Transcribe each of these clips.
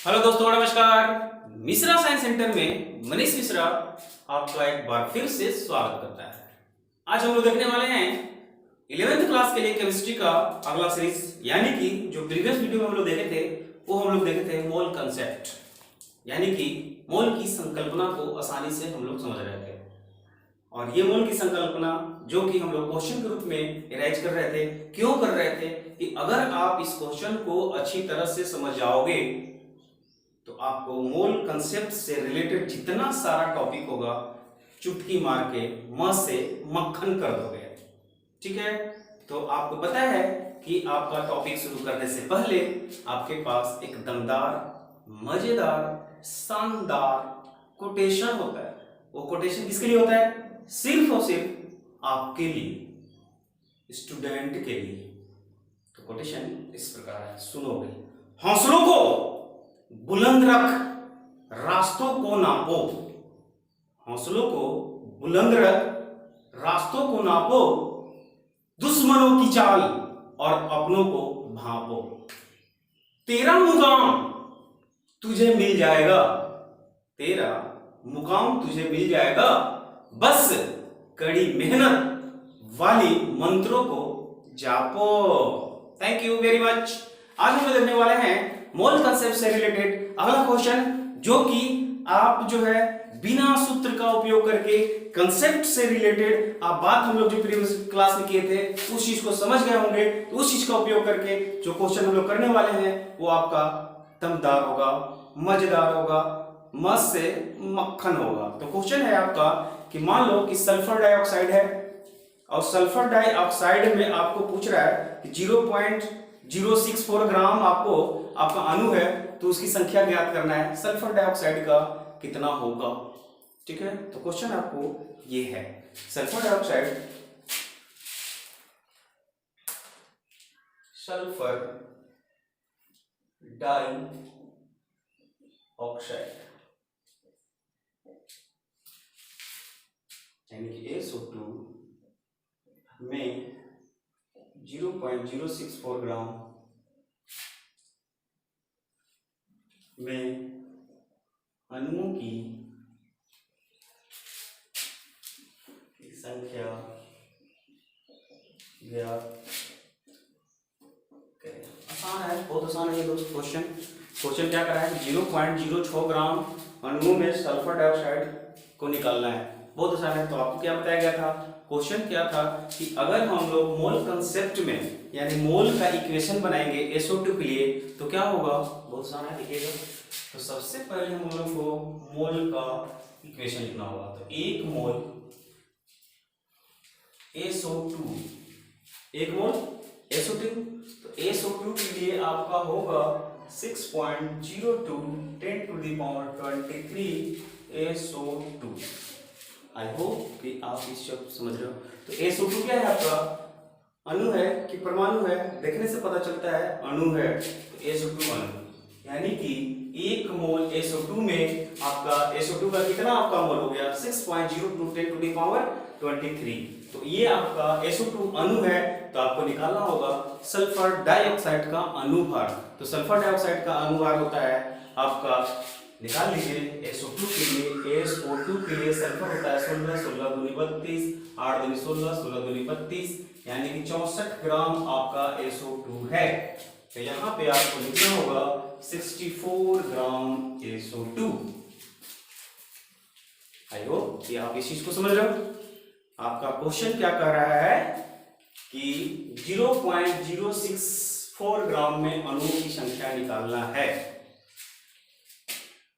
Hello दोस्तों, नमस्कार। Mishra science centre में मनीष मिश्रा आपका एक बार फिर से स्वागत करता है। आज हम लोग देखने वाले हैं 11th क्लास के लिए केमिस्ट्री का अगला सीरीज, यानी कि जो प्रीवियस वीडियो में हम लोग देखे थे वो हम लोग देखे थे मोल कंसेप्ट, यानी कि मोल की संकल्पना को आसानी से हम लोग समझ रहे थे। और ये मोल की संकल्पना जो कि हम लोग क्वेश्चन के रूप में एराइज कर रहे थे, क्यों कर रहे थे कि अगर आप इस क्वेश्चन को अच्छी तरह से समझ जाओगे तो आपको मोल कंसेप्ट से रिलेटेड जितना सारा टॉपिक होगा चुटकी मार के म से मक्खन कर दोगे। ठीक है, तो आपको पता है कि आपका टॉपिक शुरू करने से पहले आपके पास एक दमदार, मजेदार, शानदार कोटेशन होता है। वो कोटेशन किसके लिए होता है? सिर्फ और सिर्फ आपके लिए, स्टूडेंट के लिए। तो कोटेशन इस प्रकार है, सुनोगे। हौसलों को बुलंद रख, रास्तों को नापो। हौसलों को बुलंद रख, रास्तों को नापो, दुश्मनों की चाल और अपनों को भांपो। तेरा मुकाम तुझे मिल जाएगा, तेरा मुकाम तुझे मिल जाएगा, बस कड़ी मेहनत वाली मंत्रों को जापो। Thank you very much. आज हम देखने वाले हैं मोल कंसेप्ट से रिलेटेड अगला क्वेश्चन, जो कि आप जो है बिना सूत्र का उपयोग करके कंसेप्ट से रिलेटेड आप बात हम लोग जो प्रीवियस क्लास में किए थे उस चीज को समझ गए होंगे। तो उस चीज का उपयोग करके जो क्वेश्चन हम लोग करने वाले हैं वो आपका दमदार होगा, मजेदार होगा, मस्त से मक्खन होगा। तो क्वेश्चन है आपका कि मान लो कि सल्फर डाइऑक्साइड है और सल्फर डाइऑक्साइड में आपको पूछ रहा है कि 0.064 ग्राम आपका अणु है, तो उसकी संख्या ज्ञात करना है। सल्फर डाइऑक्साइड का कितना होगा? ठीक है, तो क्वेश्चन आपको ये है, सल्फर डाइऑक्साइड, सल्फर डाइऑक्साइड यानी कि SO2 में 0.064 ग्राम में अणुओं की संख्या ज्ञात करें। आसान है, बहुत आसान है ये दोस्त क्वेश्चन। क्वेश्चन क्या करा है? 0.06 ग्राम अणुओं में सल्फर डाइऑक्साइड को निकालना है। बहुत आसान है। तो आपको क्या बताया गया था? क्वेश्चन क्या था कि अगर हम लोग मोल कंसेप्ट में यानी मोल का इक्वेशन बनाएंगे SO2 के लिए तो क्या होगा? बहुत आसान है, देखिएगा। तो सबसे पहले हम लोग को मोल का इक्वेशन लिखना होगा। तो एक मोल SO2, एक मोल SO2, तो SO2 के लिए आपका होगा 6.02 10 to the power 23 SO2। I hope कि आप इस शब्द समझ रहे हो। तो SO2 क्या है? आपका अणु है कि परमाणु है? देखने से पता चलता है अणु है। तो SO2 अणु, यानी कि एक मोल SO2 में आपका SO2 का कितना आपका मोल हो गया? 6.02 10 to the power 23। तो ये आपका SO2 अणु है। तो आपको निकालना होगा सल्फर डाइऑक्साइड का अनुभार। तो सल्फर डाइऑक्साइड का अनुभार होता है आपका, निकाल लीजिए। SO2 के लिए सल्फर होता है 16, 16 दूनी 32, 8 दूनी 16, 16 दूनी 32, यानी कि 64 ग्राम आपका SO2 है। तो यहाँ पे आपको लिखना होगा 64 ग्राम SO2। आई होप कि आप इस चीज को समझ रहे हो। आपका क्वेश्चन क्या कह रहा है कि 0.064 ग्राम में अणुओं की संख्या निकालना है।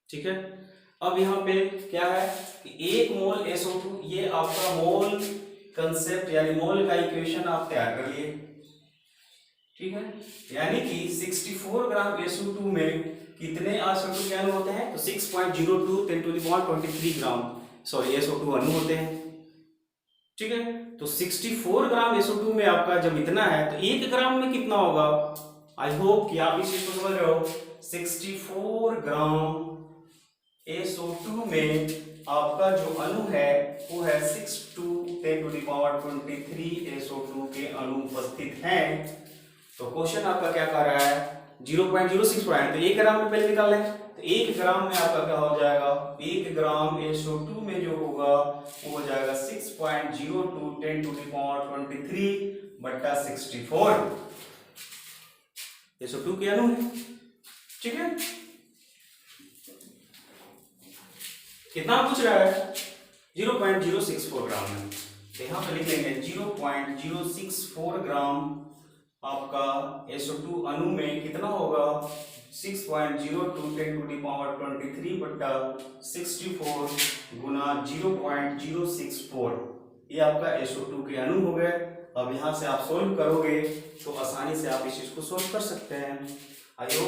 ठीक है, अब यहाँ पे क्या है कि एक मोल SO2, ये आपका मोल कंसेप्ट यानी मोल का इक्वेशन आप तैयार कर लिए। ठीक है, यानी कि 64 ग्राम SO2 में कितने SO2 के अणु होते हैं? तो 6.02 10 to the power 23 gram SO2 अणु होते हैं। ठीक है, तो 64 ग्राम SO2 में आपका जब इतना है तो 1 ग्राम में कितना होगा? आई होप कि आप इस चीज को समझ रहे हो। 64 ग्राम SO2 में आपका जो अणु है वो है 6 to 10 to the power 23 SO2 के अणु उपस्थित हैं। तो क्वेश्चन आपका क्या कह रहा है? 0.06 पढ़ाए तो 1 ग्राम में पहले निकाल लें। तो 1 ग्राम में आपका क्या हो जाएगा, 1 ग्राम SO2 में जो होगा वो हो जाएगा 6.02 10 to the power 23 बट्टा 64 SO2 के अणु है। ठीक है, कितना पूछ रहा है, 0.064 ग्राम में। तो यहाँ पे लिख लेंगे 0.064 ग्राम आपका SO2 अणु में कितना होगा, 6.02 10 to the power 23 बट्टा 64 गुना 0.064, ये आपका SO2 के अणु हो गए। अब यहाँ से आप सोल्व करोगे तो आसानी से आप इस चीज को सोल्व कर सकते हैं। आइयो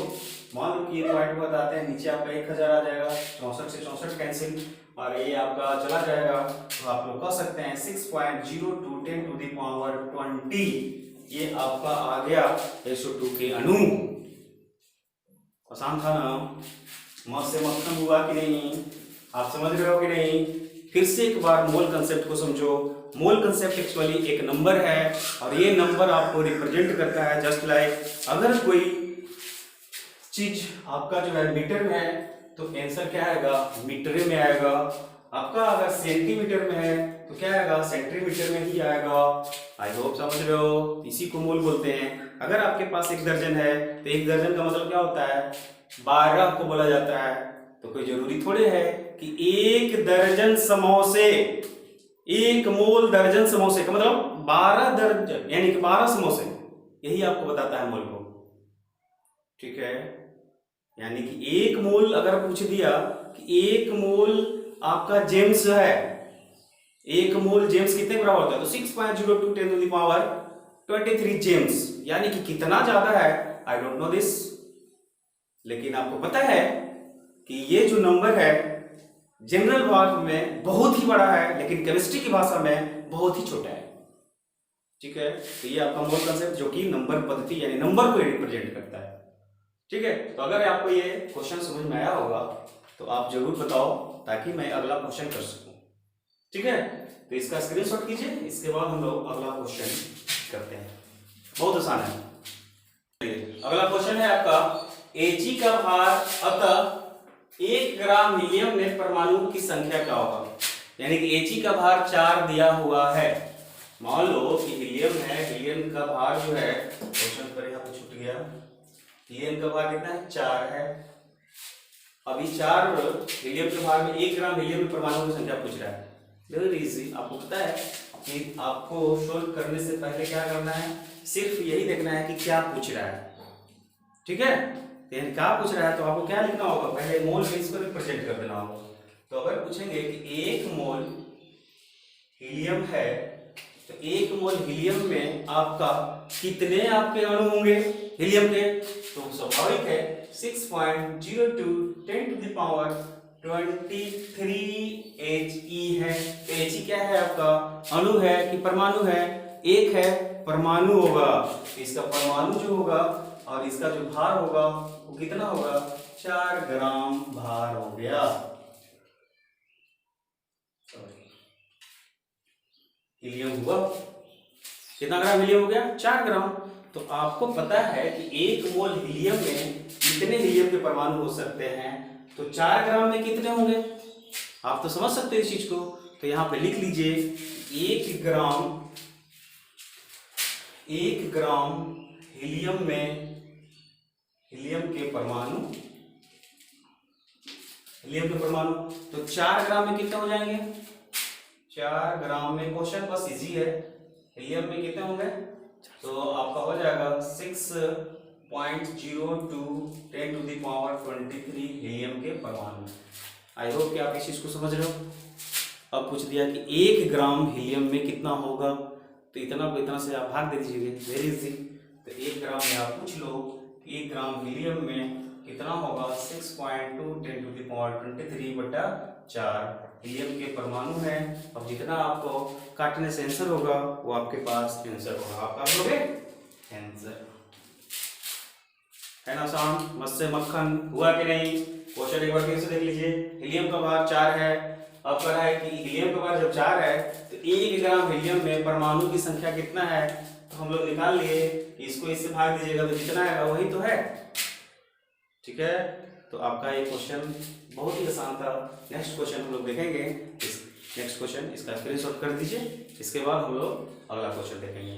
मान लो कि ये पॉइंट बताते हैं, नीचे आपका 1000 आ जाएगा, 64 से 64 कैंसिल और ये आपका चला जाएगा। तो आप लोग कह सकते हैं 6.02 10 to the power 20, ये आपका आ गया SO2 के अणु। आसान था ना, मौत से मक्खन हुआ कि नहीं, आप समझ रहे हो कि नहीं। फिर से एक बार मोल कंसेप्ट को समझो। मोल कंसेप्ट एक्चुअली एक नंबर है और ये नंबर आपको रिप्रेजेंट करता है जस्ट लाइक अगर कोई चीज आपका जो है मीटर में है तो आंसर क्या आएगा, मीटर में आएगा। आपका अगर सेंटीमीटर में है तो क्या आएगा, सेंटीमीटर में ही आएगा। आई होप समझ रहे हो, इसी को मोल बोलते हैं। अगर आपके पास 1 दर्जन है तो 1 दर्जन का मतलब क्या होता है, 12 को बोला जाता है। तो कोई जरूरी थोड़े है कि 1 दर्जन समोसे, 1 मोल दर्जन समोसे का मतलब 12 दर्जन यानी कि 12 समोसे, यही आपको बताता है मोल को। ठीक है, यानी कि 1 मोल अगर पूछ दिया कि 1 मोल आपका जेम्स है, 1 मोल जेम्स कितने बराबर होता है, तो 6.02 10 to the power 23 जेम्स, यानी कि कितना ज्यादा है आई डोंट नो दिस, लेकिन आपको पता है कि ये जो नंबर है जनरल भाग में बहुत ही बड़ा है लेकिन केमिस्ट्री की भाषा में बहुत ही छोटा है। ठीक है, तो ये आपका मोल कंसेप्ट जो कि नंबर पद्धति यानी नंबर को रिप्रेजेंट करता है। ठीक है, तो अगर आपको ये क्वेश्चन समझ में आया होगा तो आप जरूर बताओ ताकि मैं अगला क्वेश्चन कर सकूं। ठीक है, तो इसका स्क्रीनशॉट कीजिए, इसके बाद हम लोग अगला क्वेश्चन करते हैं। बहुत आसान है। अगला क्वेश्चन है आपका, Ag का भार अतः 1 ग्राम हीलियम में परमाणु की संख्या क्या होगा। यानी कि Ag का भार 4 दिया हुआ है। मान लो कि हीलियम है, हीलियम का भार जो है क्वेश्चन पर यहाँ पे छूट गया, हीलियम का भार कितना है, 4 है। अभी 4 हीलियम के भार में 1 ग्राम हीलियम में परमाणु की संख्या पूछ रहा है। वेरी इजी, आपको पता है कि आपको सोल्व करने से पहले क्या करना है, सिर्फ यही देखना है कि क्या पूछ रहा है। ठीक है, तो क्या पूछ रहा है तो आपको क्या लिखना होगा, पहले मोल में इसको रिप्रेजेंट कर देना होगा। तो अगर पूछेंगे कि 1 मोल हीलियम है तो 1 मोल हीलियम में आपका कितने आपके अणु होंगे हीलियम के, तो स्वाभाविक है 6.02 10 to the power 23 He है। तो He क्या है आपका, अणु है कि परमाणु है, 1 है परमाणु होगा, इसका परमाणु जो होगा और इसका जो भार होगा वो कितना होगा, 4 ग्राम भार हो गया। हीलियम हुआ कितना ग्राम हीलियम हो गया, 4 ग्राम। तो आपको पता है कि 1 मोल हीलियम में कितने हीलियम के परमाणु हो सकते हैं, तो 4 ग्राम में कितने होंगे, आप तो समझ सकते हैं इस चीज को। तो यहां पे लिख लीजिए 1 ग्राम हीलियम में हीलियम के परमाणु तो 4 ग्राम में कितने हो जाएंगे, 4 ग्राम में क्वेश्चन बस इजी है, हीलियम में कितने होंगे, तो आपका हो जाएगा 6.02 10 to the power 23 हीलियम के परमाणु। आई होप कि आप इस चीज को समझ रहे हो। अब पूछ दिया कि 1 ग्राम हीलियम में कितना होगा, तो इतना को इतना से आप भाग दे दीजिए, वेरी इजी। तो 1 ग्राम में आप पूछ लो 1 ग्राम हीलियम में कितना होगा, 6.2 10 to the power 23 बटा 4 हीलियम के परमाणु है। अब जितना आपको काटने से आंसर होगा वो आपके पास आंसर होगा, आप काट लोगे आंसर। है ना आसान, मस्त से मक्खन हुआ कि नहीं। क्वेश्चन एक बार फिर से देख लीजिए, हीलियम का भार 4 है। अब कह रहा है कि हीलियम का भार जब 4 है तो 1 ग्राम हीलियम में परमाणु की संख्या कितना है, तो हम लोग निकाल लिए, इसको इससे भाग दीजिएगा तो जितना आएगा वही तो है। ठीक है, तो आपका ये क्वेश्चन बहुत ही आसान था। नेक्स्ट क्वेश्चन हम लोग देखेंगे। नेक्स्ट क्वेश्चन इसका स्क्रीनशॉट कर दीजिए, इसके बाद हम लोग अगला क्वेश्चन देखेंगे।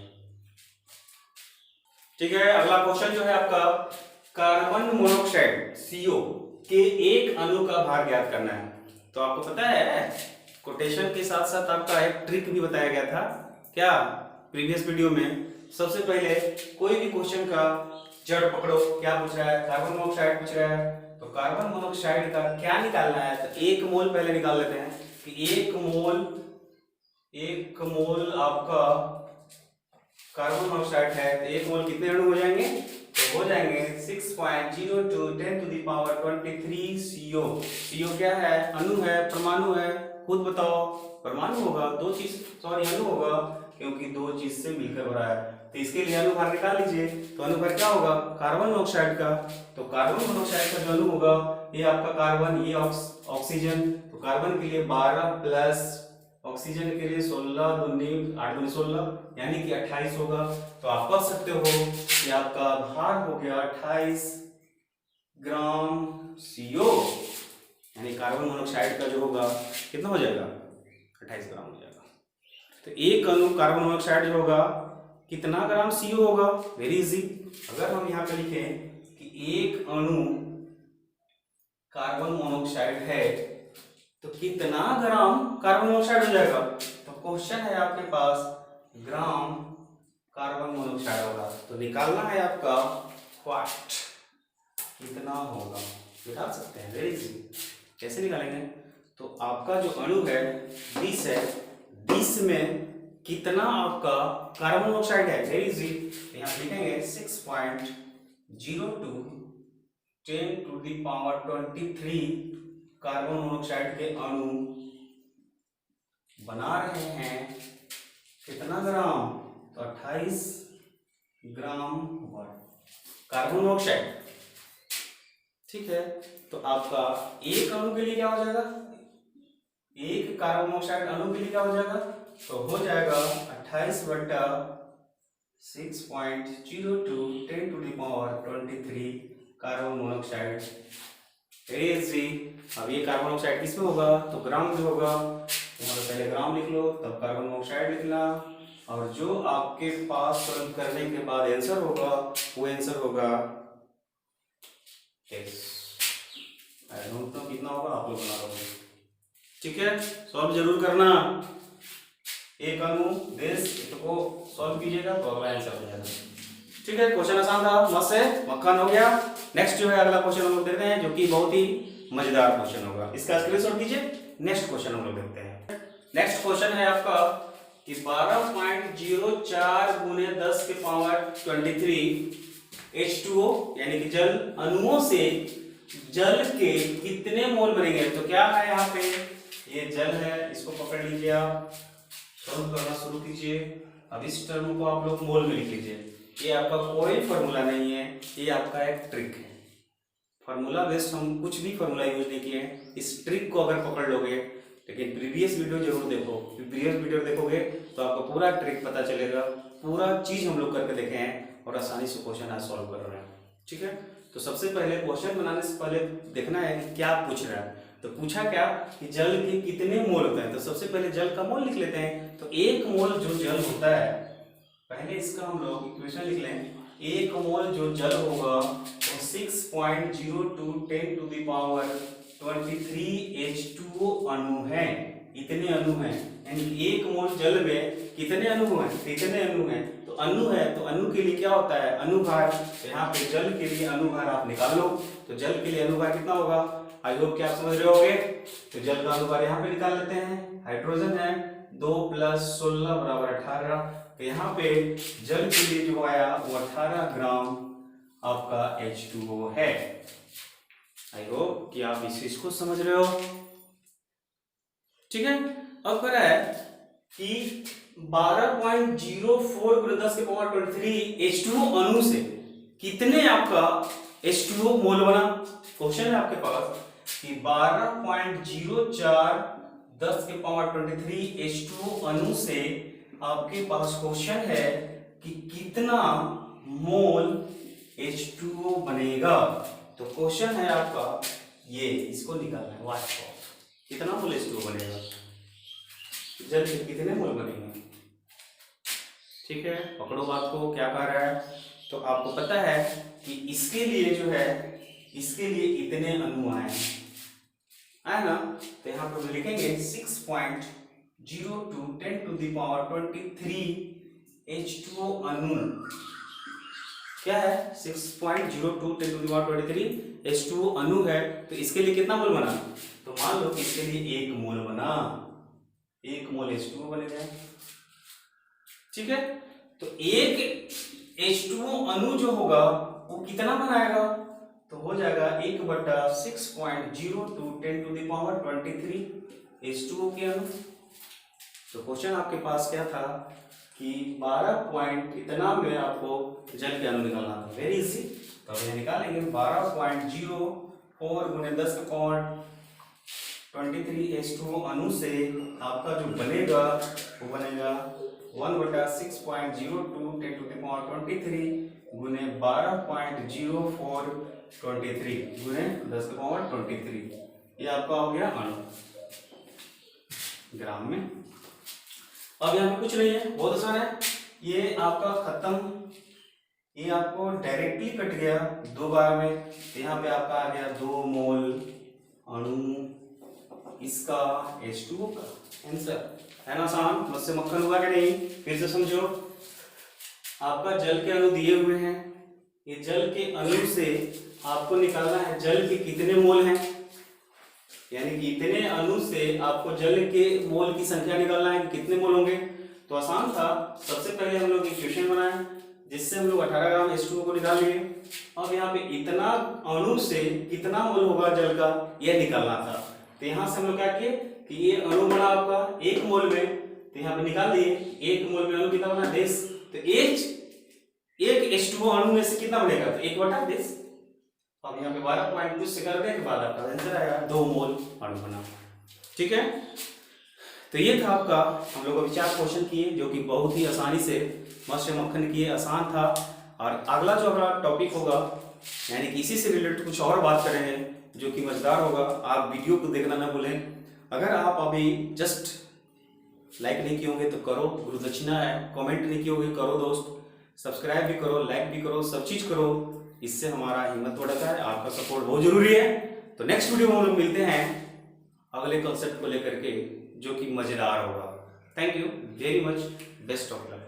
ठीक है, अगला क्वेश्चन जो है आपका कार्बन मोनोऑक्साइड CO के एक अणु का भार ज्ञात करना है। तो आपको पता है कोटेशन के साथ साथ आपका एक ट्रिक भी बताया गया था क्या प्रीवियस वीडियो में। सबसे पहले कोई भी क्वेश्चन का जड़ पकड़ो, क्या पूछ रहा है, कार्बन मोनोऑक्साइड पूछ रहा है, तो कार्बन मोनोऑक्साइड का क्या निकालना है, तो एक मोल पहले निकाल लेते हैं कि एक मोल आपका कार्बन मोनोऑक्साइड है, तो एक मोल कितने अणु हो जाएंगे, तो हो जाएंगे 6.02 10 to the power 23 CO। CO क्या है, अणु है, परमाणु है, खुद बताओ। परमाणु होगा, अणु होगा, क्योंकि दो चीज से मिलकर बना है, तो इसके लिए अनुभार निकाल लीजिए। तो अनुभार क्या होगा कार्बन मोनोऑक्साइड का, तो कार्बन मोनोऑक्साइड का जो अणु होगा ये आपका कार्बन, ये ऑक्सीजन, तो कार्बन के लिए 12 प्लस ऑक्सीजन के लिए 16 दूनी 8 दूनी 16 यानी कि 28 होगा। तो आप कह सकते हो कि आपका भार हो गया 28 ग्राम CO, यानी कार्बन मोनोऑक्साइड का जो होगा कितना हो जाएगा 28 ग्राम हो जाएगा। तो एक अणु कार्बन मोनोऑक्साइड जो होगा कितना ग्राम CO होगा, वेरी इजी। अगर हम यहाँ पे लिखें कि एक अणु कार्बन मोनोऑक्साइड है तो कितना ग्राम कार्बन मोनोऑक्साइड हो जाएगा, तो क्वेश्चन है आपके पास ग्राम कार्बन मोनोऑक्साइड होगा, तो निकालना है आपका व्हाट कितना होगा, निकाल सकते हैं, वेरी इजी। कैसे निकालेंगे, तो आपका जो अणु है 20 है, 20 में कितना आपका कार्बन मोनोऑक्साइड है, वेरी इजी। यहाँ लिखेंगे 6.02 10 to the power 23 carbon monoxide के अणु बना रहे हैं कितना ग्राम, तो 28 ग्राम कार्बन मोनोऑक्साइड। ठीक है, तो आपका एक अणु के लिए क्या हो जाएगा, एक कार्बन मोनोऑक्साइड अणु के लिए क्या हो जाएगा, तो हो जाएगा 28 बटा 6.02 10 to the power 23 carbon monoxide. अब ये कार्बन मोनोऑक्साइड किस में होगा, तो ग्राम में होगा, यहाँ पे पहले ग्राम लिख लो तब कार्बन मोनोऑक्साइड लिखना, और जो आपके पास सॉल्व करने के बाद आंसर होगा वो आंसर होगा आई डोंट नो कितना होगा, आप लोग बना लोगे। ठीक है, सॉल्व जरूर करना, एक अणु देश को सॉल्व कीजिएगा तो अगला आंसर हो जाएगा। ठीक है, क्वेश्चन आसान था, मस्त है, मक्खन हो गया। नेक्स्ट जो है अगला क्वेश्चन हम लोग देखते हैं जो कि बहुत ही मजेदार क्वेश्चन होगा, इसका स्क्रीनशॉट कीजिए। नेक्स्ट क्वेश्चन हम लोग देखते हैं। नेक्स्ट क्वेश्चन है आपका कि 12.04 गुने 10 के पावर 23 H2O यानी कि जल अणुओं से जल के कितने मोल बनेंगे। तो क्या है यहाँ पे, ये जल है, इसको पकड़ लीजिए, आप सॉल्व करना शुरू कीजिए। अब इस टर्म को आप लोग मोल में लिख लीजिए, ये आपका कोई फॉर्मूला नहीं है, ये आपका एक ट्रिक है। फॉर्मूला बेस्ड हम कुछ भी फॉर्मूला यूज नहीं किए, इस ट्रिक को अगर पकड़ लोगे, लेकिन प्रीवियस वीडियो जरूर देखो, प्रीवियस वीडियो देखोगे तो आपको पूरा ट्रिक पता चलेगा, पूरा चीज हम लोग करके देखे हैं और आसानी से क्वेश्चन आज सॉल्व कर रहे हैं। ठीक है, तो सबसे पहले क्वेश्चन बनाने से पहले देखना है कि क्या पूछ रहा है। तो पूछा क्या कि जल के कितने मोल होते हैं, तो सबसे पहले जल का मोल लिख लेते हैं। तो एक मोल जो जल होता है, पहले इसका हम लोग इक्वेशन लिख लें, एक मोल जो जल होगा वो 6.02 10 to the power 23 H2O अणु है, इतने अणु हैं, यानी एक मोल जल में कितने अणु हैं, कितने अणु हैं, तो अणु है, तो अणु के लिए क्या होता है अनुभार, तो यहाँ पे जल के लिए अनुभार आप निकाल लो। तो जल के लिए अनुभार कितना होगा, आई होप कि आप समझ रहे होगे। तो जल का अनुभार यहाँ पे निकाल लेते हैं, हाइड्रोजन है 2 + 16 = 18, तो यहाँ पे जल के लिए जो आया वो 18 ग्राम आपका H2O है। आई होप कि आप इस चीज को समझ रहे हो। ठीक है, अब कह रहा है कि 12.04 × 10⁻23 H2O अणु से कितने आपका H2O मोल बना। क्वेश्चन है आपके पास कि 12.04 10⁻23 H2O अणु से आपके पास क्वेश्चन है कि कितना मोल H2O बनेगा। तो क्वेश्चन है आपका ये, इसको निकालना है वाष्प को। कितना मोल H2O बनेगा, जल के कितने मोल बनेंगे। ठीक है, पकड़ो बात को, क्या कह रहा है। तो आपको पता है कि इसके लिए जो है, इसके लिए इतने अणु आए हैं ना। तो यहाँ पर लिखेंगे 6.02 10⁻23 H2O अणु। क्या है, 6.02 10⁻23 H2O अणु है। तो इसके लिए कितना मोल बना, तो मान लो कि इसके लिए 1 मोल बना, 1 मोल H2O बनेगा। ठीक है, तो एक H2O अणु जो होगा वो कितना बनाएगा, तो हो जाएगा 1/6.02 10⁻23 H2O के अणु। तो क्वेश्चन आपके पास क्या था कि 12 पॉइंट इतना में आपको जल के अणु निकालना था। वेरी इजी, तो अब निकालेंगे 12.04 गुणे 10⁻23 H2O अणु से आपका जो बनेगा वो बनेगा 1/6.02 10⁻23 गुणे 12.0423 गुणे 10⁻23। ये आपका हो गया अणु ग्राम में। अब यहाँ पे कुछ नहीं है, बहुत आसान है। ये आपका खत्म, ये आपको डायरेक्टली कट गया 2 बार में। तो यहाँ पे आपका आ गया 2 मोल अणु इसका H2O का। आंसर है ना आसान, मुझसे मक्खन हुआ कि नहीं। फिर से समझो, आपका जल के अणु दिए हुए हैं, ये जल के अणु से आपको निकालना है जल के कितने मोल हैं, यानी कि इतने अणु से आपको जल के मोल की संख्या निकालना है कि कितने मोल होंगे। तो आसान था, सबसे पहले हम लोग इक्वेशन बनाए जिससे हम लोग 18 ग्राम H2O को निकाल लिए। अब यहाँ पे इतना अणु से कितना मोल होगा जल का, यह निकालना था। तो यहाँ से हम लोग क्या किए कि ये अणु बना आपका 1 मोल में, तो यहाँ पे निकाल दिए 1 मोल में अणु कितना बना 10। तो एक H2O अणु में से कितना बनेगा, तो 1/10। अब यहाँ पे 12 पॉइंट कुछ से करने के बाद आपका आंसर आया 2 मोल अणु बना। ठीक है, तो ये था आपका, हम लोग अभी 4 क्वेश्चन किए जो कि बहुत ही आसानी से मस्त मक्खन किए, आसान था। और अगला जो हमारा टॉपिक होगा, यानी कि इसी से रिलेटेड कुछ और बात करेंगे जो कि मजेदार होगा। आप वीडियो को देखना ना भूलें। अगर आप अभी जस्ट लाइक नहीं किए होंगे तो करो, गुरु दक्षिणा है। कमेंट नहीं किए होंगे करो दोस्त, सब्सक्राइब भी करो, लाइक भी करो, सब चीज करो, इससे हमारा हिम्मत बढ़ता है। आपका सपोर्ट बहुत जरूरी है। तो नेक्स्ट वीडियो में हम लोग मिलते हैं अगले कॉन्सेप्ट को लेकर के जो कि मजेदार होगा। Thank you very much, best of luck.